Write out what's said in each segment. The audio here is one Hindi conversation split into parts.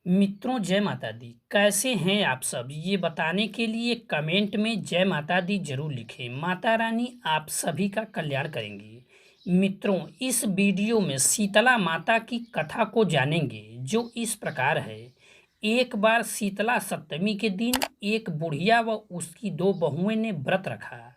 मित्रों, जय माता दी। कैसे हैं आप सब? ये बताने के लिए कमेंट में जय माता दी जरूर लिखें। माता रानी आप सभी का कल्याण करेंगी। मित्रों, इस वीडियो में शीतला माता की कथा को जानेंगे, जो इस प्रकार है। एक बार शीतला सप्तमी के दिन एक बुढ़िया व उसकी दो बहुएं ने व्रत रखा।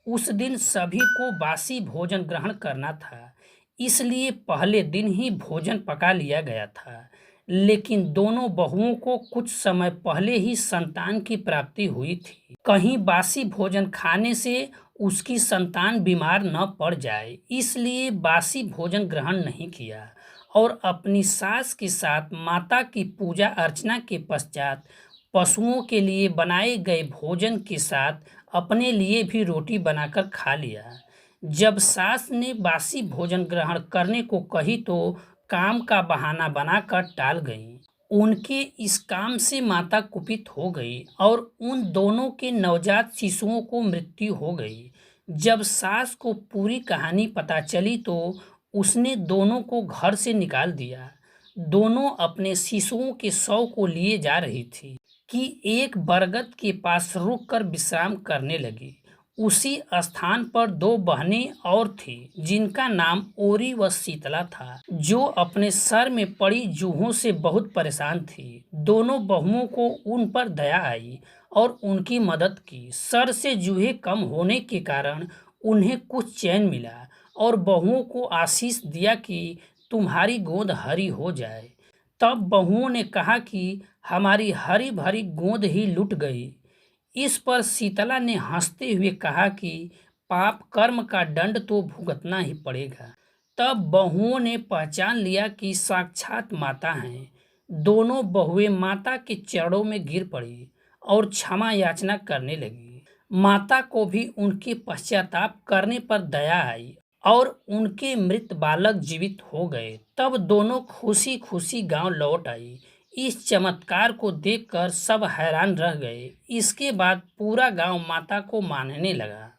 उस दिन सभी को बासी भोजन ग्रहण करना था, इसलिए पहले दिन ही भोजन पका लिया गया था। लेकिन दोनों बहुओं को कुछ समय पहले ही संतान की प्राप्ति हुई थी। कहीं बासी भोजन खाने से उसकी संतान बीमार न पड़ जाए, इसलिए बासी भोजन ग्रहण नहीं किया और अपनी सास के साथ माता की पूजा अर्चना के पश्चात पशुओं के लिए बनाए गए भोजन के साथ अपने लिए भी रोटी बनाकर खा लिया। जब सास ने बासी भोजन ग्रहण करने को कही तो काम का बहाना बनाकर टाल गई। उनके इस काम से माता कुपित हो गई और उन दोनों के नवजात शिशुओं को मृत्यु हो गई। जब सास को पूरी कहानी पता चली तो उसने दोनों को घर से निकाल दिया। दोनों अपने शिशुओं के शव को लिए जा रही थी कि एक बरगद के पास रुककर विश्राम करने लगी। उसी स्थान पर दो बहनें और थी, जिनका नाम ओरी व शीतला था, जो अपने सर में पड़ी जूहों से बहुत परेशान थी। दोनों बहुओं को उन पर दया आई और उनकी मदद की। सर से जूहें कम होने के कारण उन्हें कुछ चैन मिला और बहुओं को आशीष दिया कि तुम्हारी गोद हरी हो जाए। तब बहुओं ने कहा कि हमारी हरी भरी गोद ही लुट गई। इस पर शीतला ने हंसते हुए कहा कि पाप कर्म का दंड तो भुगतना ही पड़ेगा। तब बहुओं ने पहचान लिया कि साक्षात माता हैं। दोनों बहुएं माता के चरणों में गिर पड़ी और क्षमा याचना करने लगी। माता को भी उनके पश्चाताप करने पर दया आई और उनके मृत बालक जीवित हो गए। तब दोनों खुशी खुशी गांव लौट आई। इस चमत्कार को देखकर सब हैरान रह गए। इसके बाद पूरा गांव माता को मानने लगा।